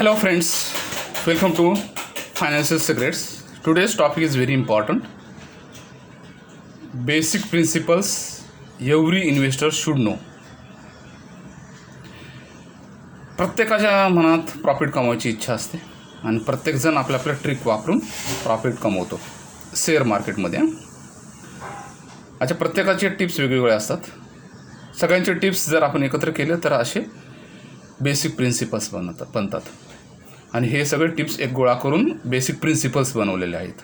Hello friends, welcome to Financial Secrets. Today's topic is very important. Basic principles every investor should know. प्रत्येकाच्या मनात profit कमवायची इच्छा असते आणि प्रत्येकजण आपल्या आपल्या ट्रिक वापरून प्रॉफिट कमवतो शेअर मार्केटमध्ये. अच्छा, प्रत्येकाचे टिप्स वेगवेगळे असतात. सगळ्यांचे टिप्स जर आपण एकत्र केले तर असे बेसिक प्रिन्सिपल्स बनतात आणि हे सगळे टिप्स एक गोळा करून बेसिक प्रिन्सिपल्स बनवलेले आहेत.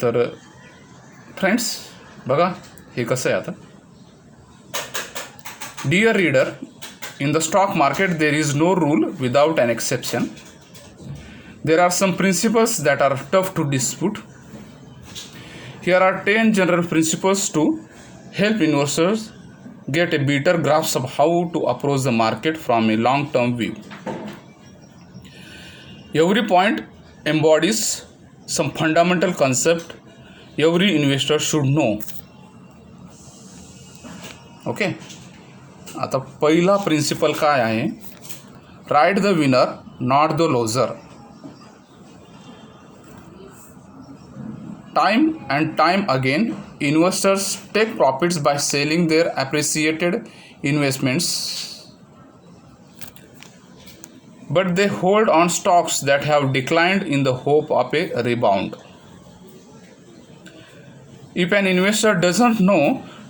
तर फ्रेंड्स बघा हे कसं आहे आता. Dear reader, in the stock market there is no rule without an exception. There are some principles that are tough to dispute. Here are 10 general principles to help investors get a better grasp of how to approach the market from a long-term view. Every point embodies some fundamental concept every investor should know. Okay. आता पहिला principle काय आहे? Right the winner not the loser. Time and time again investors take profits by selling their appreciated investments, but they hold on stocks that have declined in the hope of a rebound. If an investor doesn't know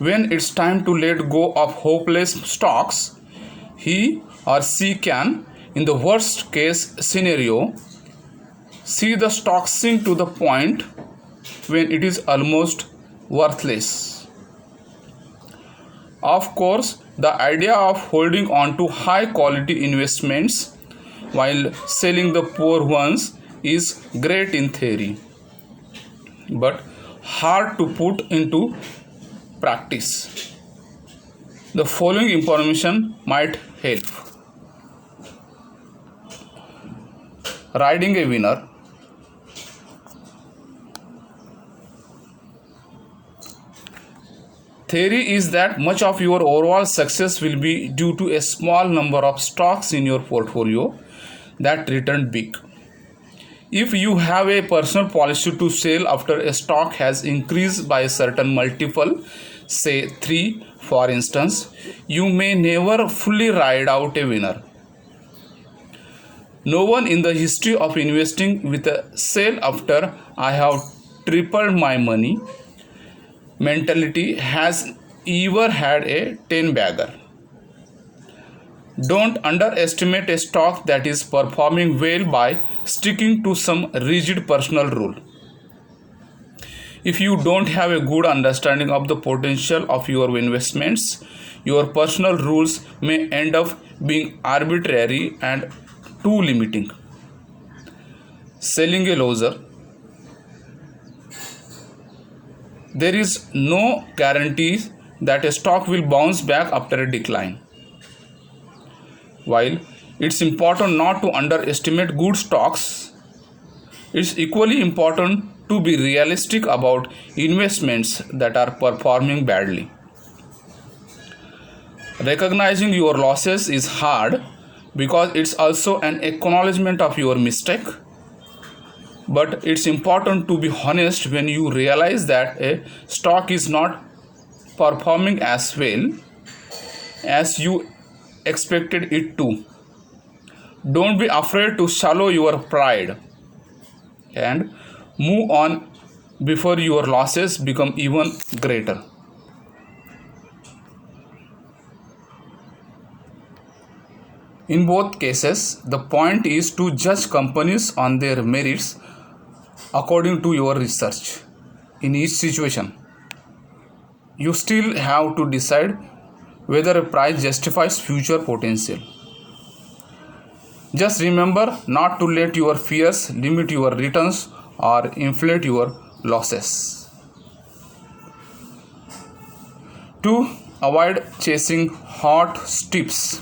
when it's time to let go of hopeless stocks, he or she can, in the worst case scenario, see the stock sink to the point when it is almost worthless. Of course, the idea of holding on to high quality investments while selling the poor ones is great in theory, but hard to put into practice. The following information might help. Riding a winner. Theory is that much of your overall success will be due to a small number of stocks in your portfolio that returned big. If you have a personal policy to sell after a stock has increased by a certain multiple, say 3 for instance, you may never fully ride out a winner. No one in the history of investing with a sell after I have tripled my money mentality has ever had a 10-bagger. Don't underestimate a stock that is performing well by sticking to some rigid personal rule. If you don't have a good understanding of the potential of your investments, your personal rules may end up being arbitrary and too limiting. Selling a loser. There is no guarantee that a stock will bounce back after a decline. While it's important not to underestimate good stocks, it's equally important to be realistic about investments that are performing badly. Recognizing your losses is hard because it's also an acknowledgement of your mistake, but it's important to be honest when you realize that a stock is not performing as well as you expected it to. Don't be afraid to swallow your pride and move on before your losses become even greater. In both cases, the point is to judge companies on their merits according to your research. In each situation, you still have to decide whether a price justifies future potential. Just remember not to let your fears limit your returns or inflate your losses. To avoid chasing hot tips.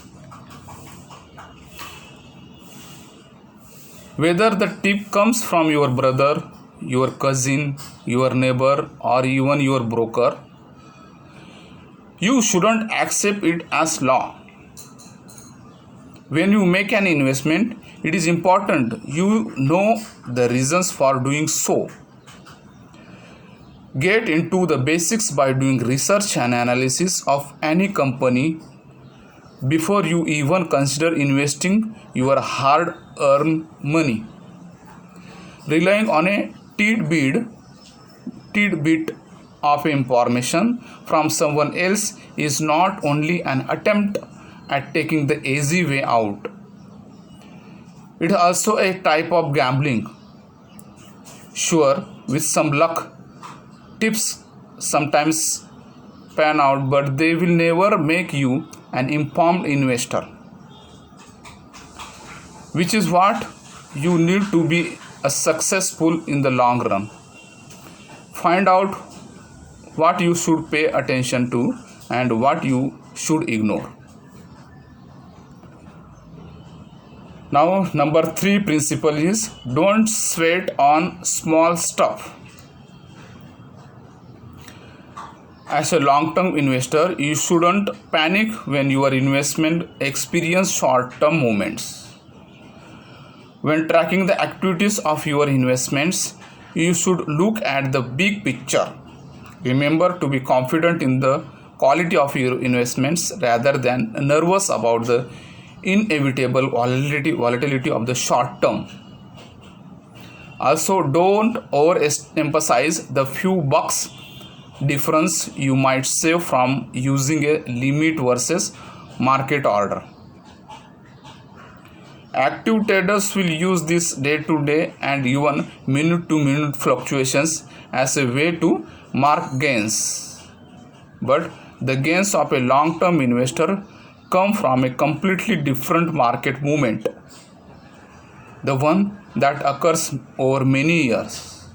Whether the tip comes from your brother, your cousin, your neighbor, or even your broker, you shouldn't accept it as law. When you make an investment, it is important you know the reasons for doing so. Get into the basics by doing research and analysis of any company before you even consider investing your hard-earned money. Relying on a tidbit of information from someone else is not only an attempt at taking the easy way out, it is also a type of gambling. Sure, with some luck, tips sometimes pan out, but they will never make you an informed investor, which is what you need to be a successful in the long run. Find out what you should pay attention to and what you should ignore. Now, number 3 principle is don't sweat on small stuff. As a long-term investor, you shouldn't panic when your investment experience short-term movements. When tracking the activities of your investments, you should look at the big picture. Remember to be confident in the quality of your investments rather than nervous about the inevitable volatility of the short term. Also, don't overemphasize the few bucks difference you might save from using a limit versus market order. Active traders will use this day-to-day and even minute-to-minute fluctuations as a way to mark gains. But the gains of a long-term investor come from a completely different market movement, the one that occurs over many years.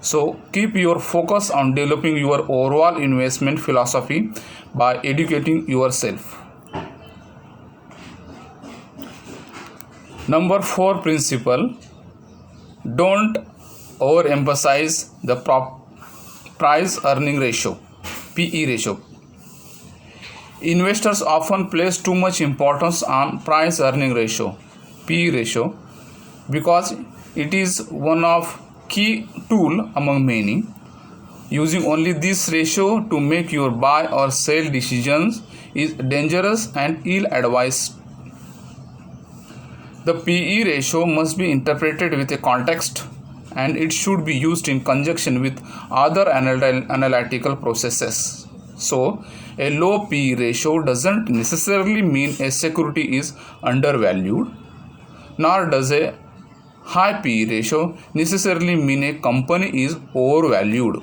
So keep your focus on developing your overall investment philosophy by educating yourself. Number 4 principle, don't overemphasize the price earning ratio, PE ratio. Investors often place too much importance on price earning ratio, PE ratio, because it is one of key tool among many. Using only this ratio to make your buy or sell decisions is dangerous and ill-advised. The PE ratio must be interpreted with a context, and it should be used in conjunction with other analytical processes. So, a low PE ratio doesn't necessarily mean a security is undervalued, nor does a high PE ratio necessarily mean a company is overvalued.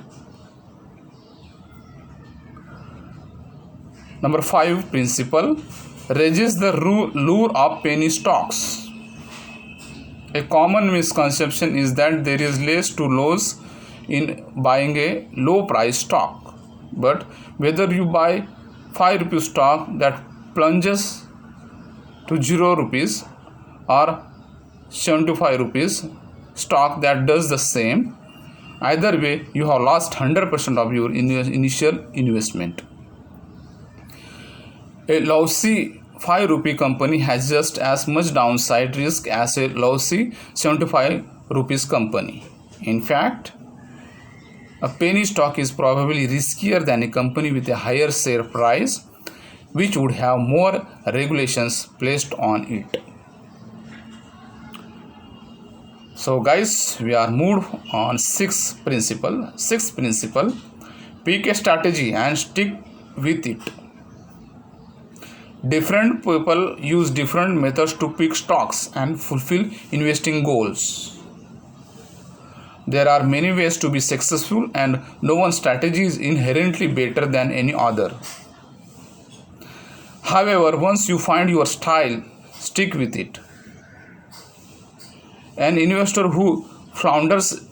Number 5 principle, resist the lure of penny stocks. A common misconception is that there is less to lose in buying a low price stock. But whether you buy 5 rupees stock that plunges to 0 rupees or 75 rupees stock that does the same, either way you have lost 100% of your initial investment. A lousy 5 rupee company has just as much downside risk as a lousy 75 rupees company. In fact, a penny stock is probably riskier than a company with a higher share price, which would have more regulations placed on it. So guys, we are moved on 6th principle. 6th principle, pick a strategy and stick with it. Different people use different methods to pick stocks and fulfill investing goals. There are many ways to be successful, and no one strategy is inherently better than any other. However, once you find your style, stick with it. An investor who flounders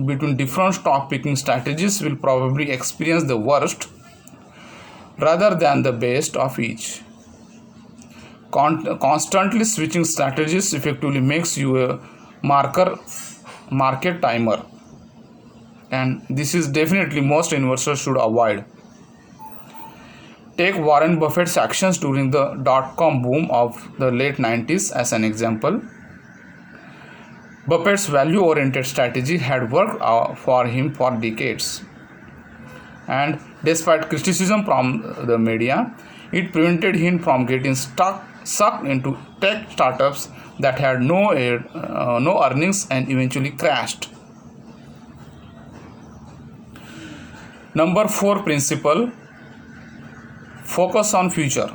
between different stock picking strategies will probably experience the worst rather than the best of each. Constantly switching strategies effectively makes you a market timer, and this is definitely most investors should avoid. Take Warren Buffett's actions during the dot-com boom of the late 90s as an example. Buffett's value-oriented strategy had worked for him for decades. And despite criticism from the media, it prevented him from getting sucked into tech startups that had no earnings and eventually crashed. Number 4 principle: focus on future.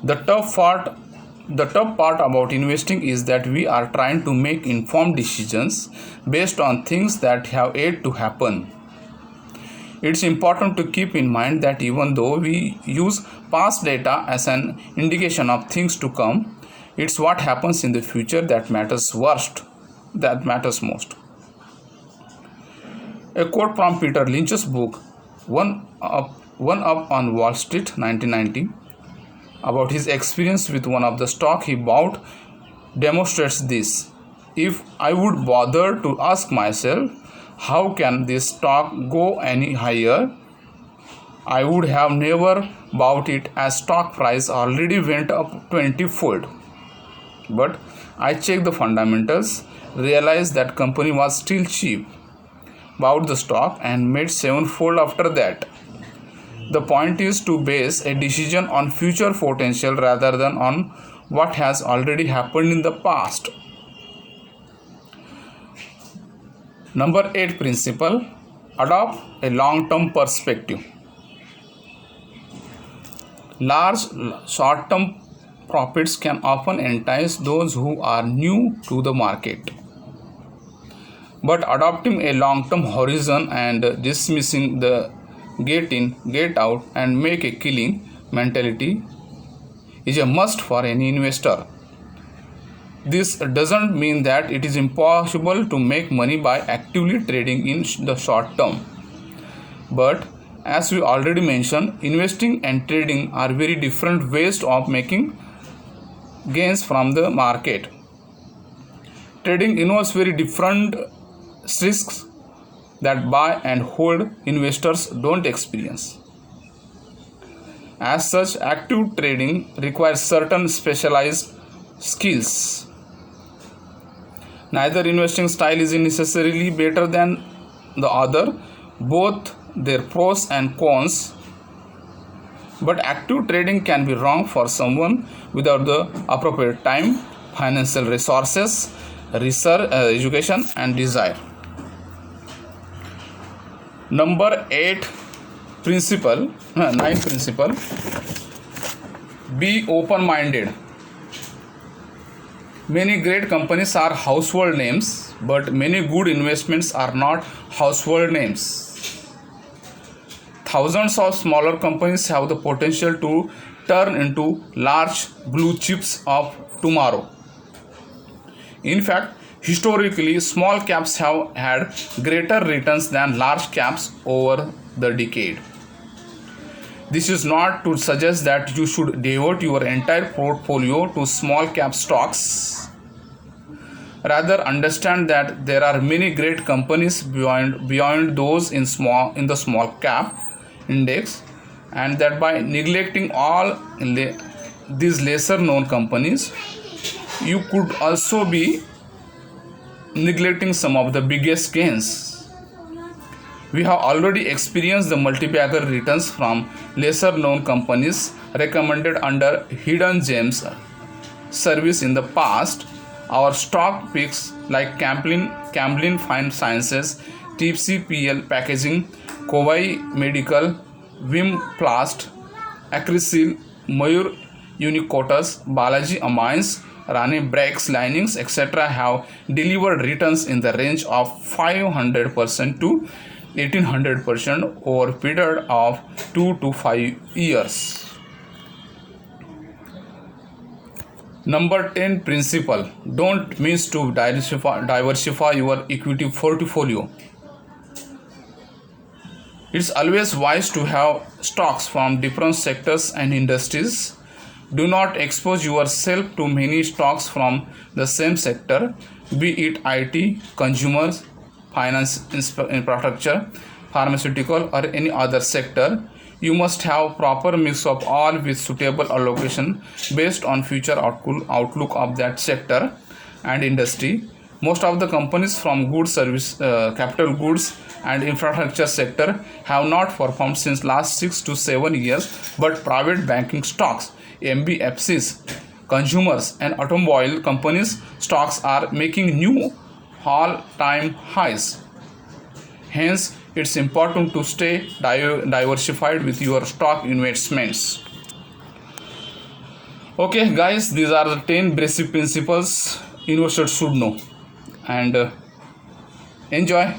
The tough part about investing is that we are trying to make informed decisions based on things that have yet to happen. It's important to keep in mind that even though we use past data as an indication of things to come, it's what happens in the future that matters most. A quote from Peter Lynch's book, One Up on Wall Street, 1990, about his experience with one of the stock he bought demonstrates this. If I would bother to ask myself, how can this stock go any higher, I would have never bought it as stock price already went up 20-fold. But I checked the fundamentals, realized that company was still cheap, bought the stock and made 7-fold after that. The point is to base a decision on future potential rather than on what has already happened in the past. Number 8 principle: adopt a long-term perspective. Large short-term profits can often entice those who are new to the market. But adopting a long-term horizon and dismissing the get in, get out and make a killing mentality is a must for any investor. This doesn't mean that it is impossible to make money by actively trading in the short term. But as we already mentioned, investing and trading are very different ways of making gains from the market. Trading involves very different risks that buy and hold investors don't experience. As such, active trading requires certain specialized skills. Neither investing style is necessarily better than the other, both their pros and cons. But active trading can be wrong for someone without the appropriate time, financial resources, research, education, and desire. Number 9 principle: be open-minded. Many great companies are household names, but many good investments are not household names. Thousands of smaller companies have the potential to turn into large blue chips of tomorrow. In fact, historically, small caps have had greater returns than large caps over the decade. This is not to suggest that you should devote your entire portfolio to small cap stocks. Rather, understand that there are many great companies beyond those in the small cap index, and that by neglecting all these lesser known companies, you could also be neglecting some of the biggest gains. We have already experienced the multi-bagger returns from lesser known companies recommended under Hidden Gems service in the past. Our stock picks like Camlin Fine Sciences, TCPL Packaging, Kovai Medical, Vimplast, Acrisil, Mayur Unicotus, Balaji Amines, Rani Brakes Linings, etc. have delivered returns in the range of 500% to 1800% over a period of 2 to 5 years. Number 10 principle: don't miss to diversify your equity portfolio. It's always wise to have stocks from different sectors and industries. Do not expose yourself to many stocks from the same sector, be it IT, consumers, finance, infrastructure, pharmaceutical, or any other sector. You must have proper mix of all with suitable allocation based on future outlook of that sector and industry. Most of the companies from goods service, capital goods and infrastructure sector have not performed since last 6 to 7 years, but private banking stocks, MBFCs, consumers and automobile companies stocks are making new all-time highs. Hence, it's important to stay diversified with your stock investments. Okay, guys, these are the 10 basic principles investors should know, and enjoy.